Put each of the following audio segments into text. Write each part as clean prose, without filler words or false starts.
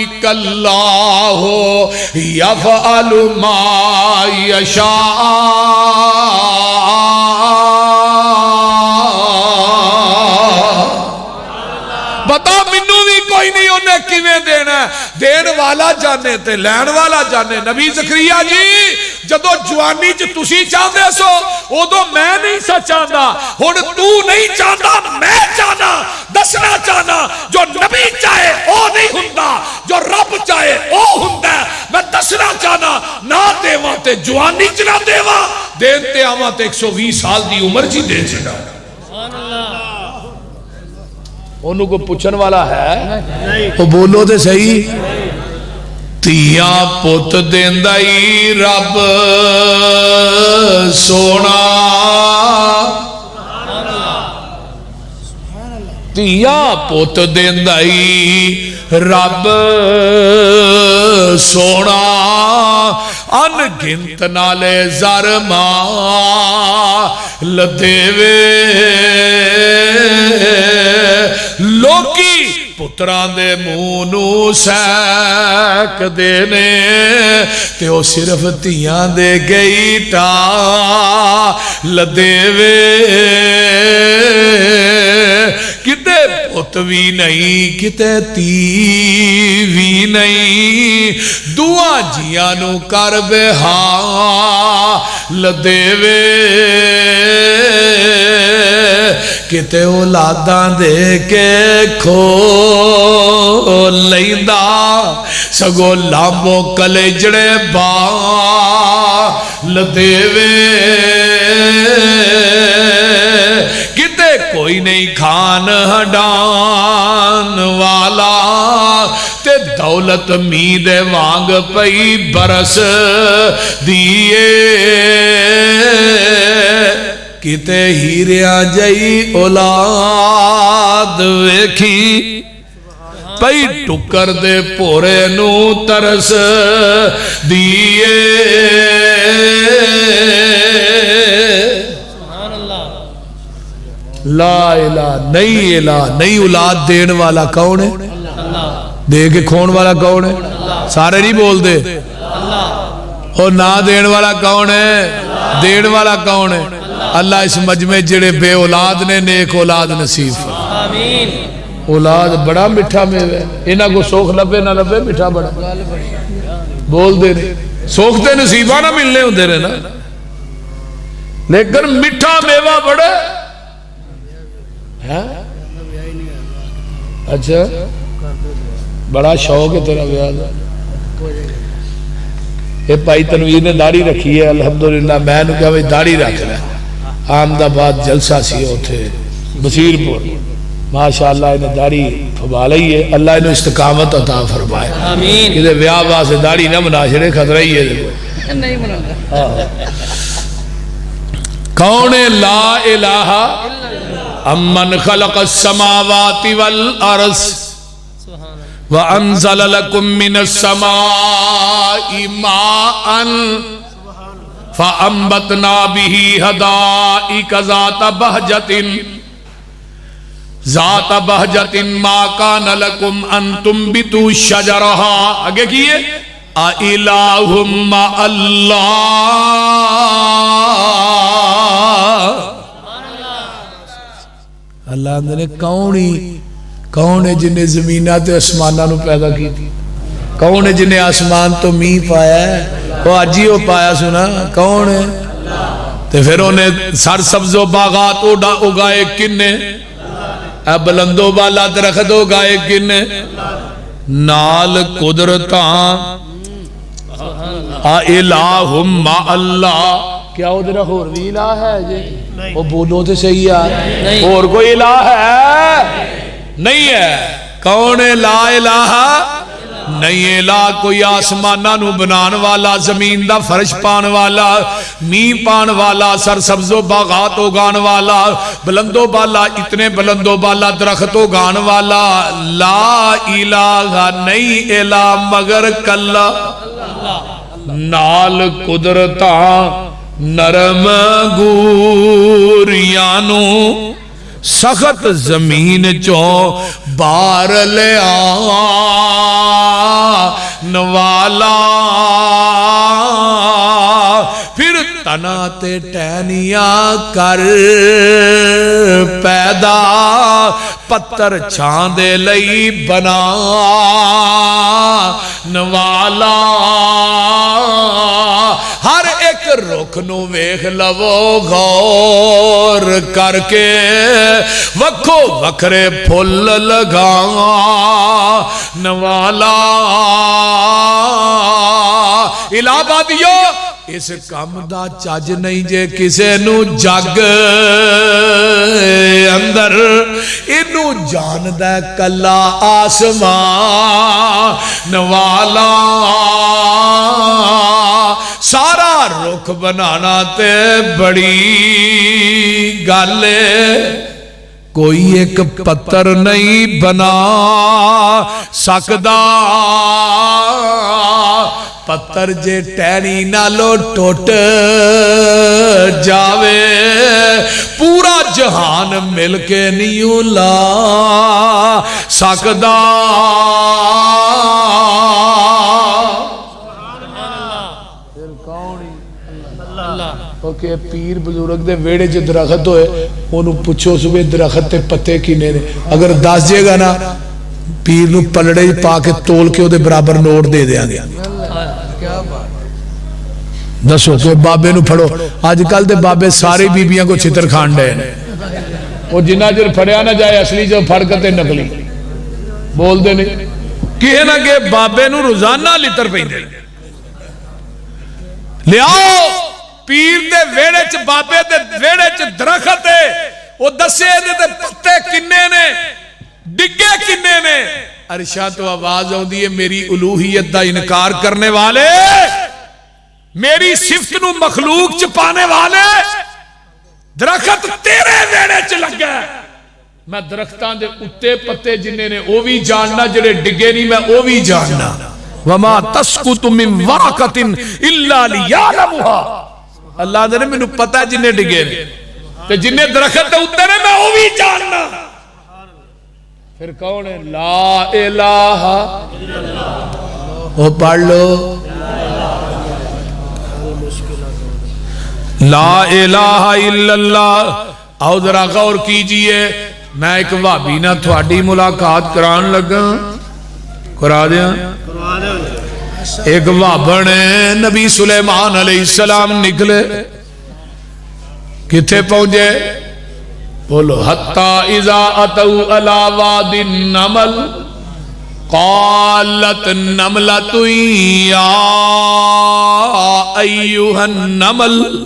ذالک اللہ یفعل ما یشاء بتا منو بھی کوئی نہیں انہیں کیویں دینا ہے دین والا جانے تے لین والا جانے نبی زکریا جی جدو جوانی چ تسی چاہتے سو ادو میں نہیں سا چاہتا ہن تو نہیں چاہتا میں چاہنا دسنا چاہنا جو نبی چاہے او نہیں ہوندا جو رب چاہے او ہوندا میں دسنا چاہنا نہ دیواں تے جوانی چ نہ دیواں دین تے آواں تے 120 سال دی عمر جی دے چھڑا سبحان اللہ انہوں کو پوچھن والا ہے وہ بولو دے صحیح تیاں پت دیندائی رب سونا تیاں پت دیندائی رب سونا ان گنت نالے زر مال دیوے لوکی پتران دے مونو سیک دینے تے او صرف تیاں دے گئی ٹال دیوے کتے پت بھی نہیں کتے تی بھی نہیں دعا جیانو کر بے حال دیوے کتے اولاداں دے کے کھو لیندہ سگو لامو کلے جڑے بال دیوے کتے کوئی نہیں کھان ہڈان والا تے دولت مید وانگ پئی برس دیئے کتے ہیریاں جئی اولاد ویکھی پئی ٹکر دے پورے نو ترس دیئے لا الہ نہیں الہ نہیں اولاد دین والا کون ہے دے کے کھون والا کون ہے سارے نہیں بول دے اور نہ دین والا کون ہے دین والا کون ہے اللہ اس مجمع جڑے بے اولاد نے نیک اولاد نصیب آمین اولاد بڑا مٹھا میوہ ہے انہاں کو سوکھ لبے نہ لبے مٹھا بڑا بول دے رہے سوکھتے نصیبہ نہ ملنے ہوں دے رہے نا لیکن مٹھا میوہ بڑا اچھا بڑا شوق ہے تیرا بیاہ یہ پائی تنویر نے داڑھی رکھی ہے الحمدللہ میں نے کہا بھئی داڑھی رکھ رہا ہے آمدآباد جلسہ سی ہوتے بصیر پور ماشاءاللہ انہیں داڑھی پھبا لئی ہے اللہ انہیں استقامت عطا فرمائے آمین کہ بیاہ باہ سے داڑھی نہ مناشرے خطرہ ہی ہے نہیں مناشرے کون لا الہ امن خلق السماوات والارض وَأَنزَلَ لَكُم مِّنَ السَّمَاءِ مَاءً فَأَنبَتْنَا بِهِ حَدَائِقَ ذَاتَ بَهْجَةٍ مَا كَانَ لَكُمْ أَن تُنبِتُوا شَجَرَهَا آگے کیے أَإِلَٰهٌ مَّعَ اللَّهِ اللہ نے کون ہے جنہیں زمینات اسمانہ نو پیدا کی تھی کون ہے جنہیں آسمان تو می پایا ہے وہ آجی ہو پایا سنا کون ہے تو پھر انہیں سر سبز و باغات اگائے کنے بلندو بالا درخت اگائے کنے نال قدرتاں الہم ما اللہ کیا ادھر اور بھی الہ ہے جی وہ بولو تو صحیح ہے اور کوئی الہ ہے نہیں ہے کون ہے لا الہ نہیں الہ کوئی آسمانہ نو بنان والا زمین دا فرش پان والا مین پان والا سر سبز و باغات اگان والا بلندو بالا اتنے بلندو بالا درخت اگان والا لا الہ نہیں الہ مگر کلا نال قدرتاں نرم گوریانو سخت زمین چو بار لے نوالا پھر تنا تے ٹہنیاں کر پیدا پتھر چھان دے لئی بنا نوالا ہر ایک رخ نو ویکھ لو غور کر کے وکھو وکھرے پھل لگا نوالا الہابادیو اس کام دا چاج نہیں جے کسے نو جگ اندر انو جان دے کلا آسمان نوالا سارا رخ بنانا تے بڑی گالے کوئی ایک پتھر نہیں بنا سکدا پتھر جے ٹہنی نالو ٹوٹ جاوے پورا جہان مل کے نیوں لا سکدا کہ پیر بزرگ دے ویڑے جو درخت ہوئے انہوں پوچھو صبح درخت تے پتے کینے نے اگر دس جے گا نا پیر نو پلڑے پا کے تول کے دے برابر نوٹ دے دیا گیا دسو کہ بابے نو پھڑو آج کل دے بابے سارے بیبیاں کو چھتر کھان ڈے وہ جنہ جر پھڑیا نہ جائے اصلی جو پھڑ کرتے نکلی بول دے نہیں کہے نا کہ بابے نو روزانہ لیتر پہ دے لے آؤ پیر دے ویڑے چ بابے دے ویڑے چ درخت ہے وہ دسے دے پتے کنے نے ڈگے کنے نے عرشاں تو آواز ہوں دی ہے میری الوہیت دا انکار کرنے والے میری صفت نو مخلوق چ پانے والے درخت تیرے ویڑے چ لگ گئے میں درختان دے اتے پتے جننے نے او بھی جاننا جڑے ڈگے نہیں میں او بھی جاننا وما تسقط من ورقۃ الا لیعلمها اللہ دے نے مینوں پتہ ہے جننے ڈگے نے تے جننے درخت تے اتے نے میں او بھی جاننا پھر کون ہے لا الہ الا اللہ وہ پڑھ لو لا الہ الا اللہ آؤ ذرا غور کیجئے میں ایک وابی نہ تھوڑی ملاقات کران لگا کرا دیا ایک وابن نبی سلیمان علیہ السلام نکلے کتھے پہنچے بولو حتی اذا اتو علی واد النمل قالت نملۃ یا ایھا النمل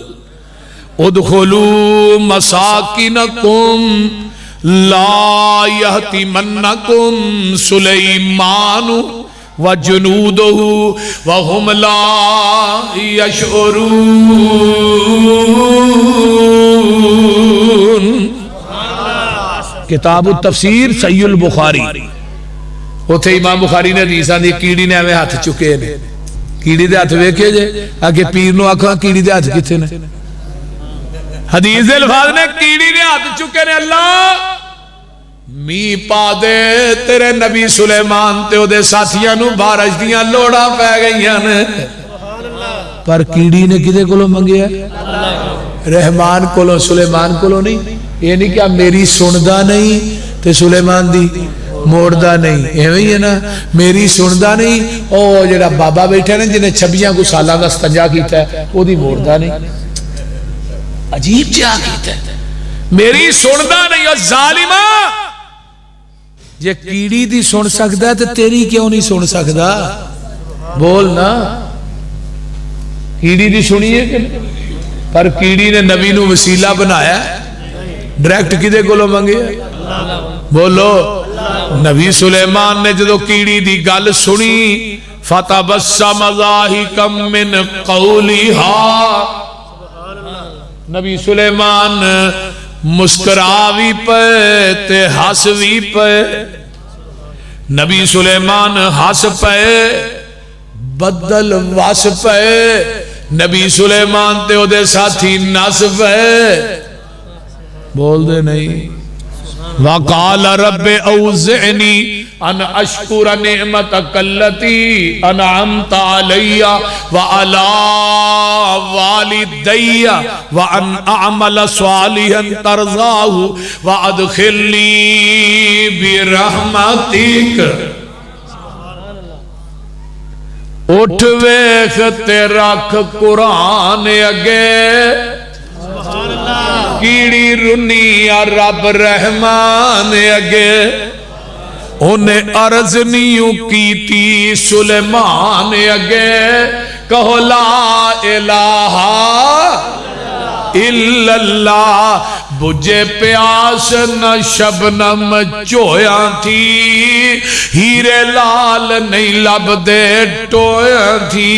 ادخلوا مساکنکم لا یحطمنکم سلیمان وجنودہ وہم لا یشعرون کتاب التفسیر صحیح البخاری اتھے امام بخاری نے حدیثاں دی کیڑی نے ہمیں ہاتھ چکے نے کیڑی دے ہاتھ ویکھے جے آگے پیر نو آکھاں کیڑی دے ہاتھ کتھے نے حدیث دے الفاظ نے کیڑی نے ہاتھ چکے نے اللہ می پا دے تیرے نبی سلیمان تے او دے ساتھیاں نو بارش دیاں لوڑا پہ گئیاں نے پر کیڑی نے کدے کولو منگیا رحمان کولو سلیمان کولو نہیں یہ نہیں کہ میری سندا نہیں تے سلیمان دی موڑدا نہیں ایویں ہی ہے نا میری سندا نہیں او جڑا بابا بیٹھا نا جنہیں 26 کو سالاں دا استنجا کیتا ہے او دی موڑدا نہیں عجیب کیا کیتا ہے میری سندا نہیں او ظالمہ جے کیڑی دی سن سکدا ہے تے تیری کیوں نہیں سن سکدا بول نا کیڑی دی سنیے کہ پر کیڑی نے نبی نو وسیلہ بنایا ڈائریکٹ کدے کولو منگے بولو نبی سلیمان نے جدو کیڑی دی گل سنی فتبسم ضاحکا من قولها نبی سلیمان مسکراوی پہ تے ہسوی پہ نبی سلیمان ہس پہ بدل وس پہ نبی سلیمان تے او دے ساتھی نس پہ بول دے نہیں وقال رب اوزعنی ان اشکر نعمتک التی انعمت علی وعلی والدی وان اعمل صالحا ترضاہ وادخلنی برحمتک. اٹھ ویخ تے رکھ قرآن اگے کیڑی رنی رب رحمان اگے. انہیں عرض نیوں کیتی سلیمان اگے کہو لا الہ الا اللہ. بجھے پیاس نہ شبنم چویاں تھی ہیرے لال نہیں لب دے ٹویاں تھی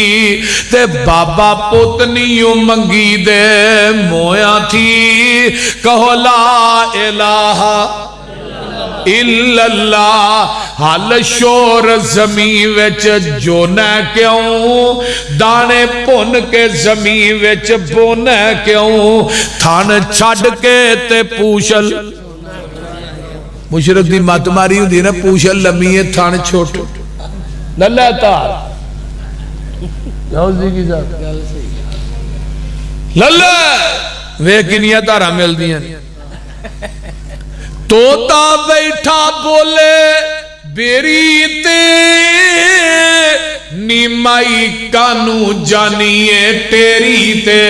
تے بابا پتنیوں منگی دے مویاں تھی. کہو لا الہ الا اللہ. حال شور زمین وچ جونا کیوں دانے پن کے زمین وچ بونا کیوں تھان چھڑ کے تے پوشل. مشرق دی مات ماری ہوں دی نا پوشل لمی ہے تھان چھوٹ للہ تار جاؤزی کی ذات للہ وے کنیا تارا مل دیا. توتا بیٹھا بولے بیری تے نیمائی کانو جانیے تیری تے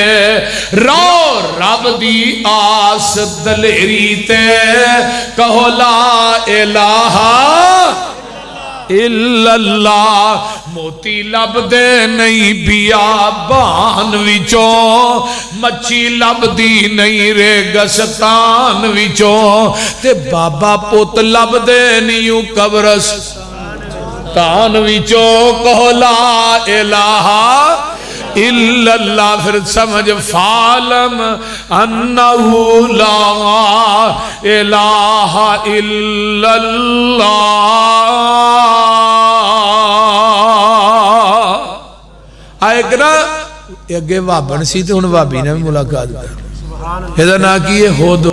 رو رب دی آس دلیری تے کہو لا الہ الا اللہ. موتی لب دے نہیں بیابان وچوں مچھی لب دی نہیں ریگستان وچوں تے بابا پوت لب دے نیوں قبرستان وچوں. کہو لا الہ الا اللہ. پھر سمجھ فعلم انہو لا الہ الا اللہ. آئے کہ نا اگے وابن سی تے ہن وابی نے بھی ملاقات کر. یہ نا کی ہے ہود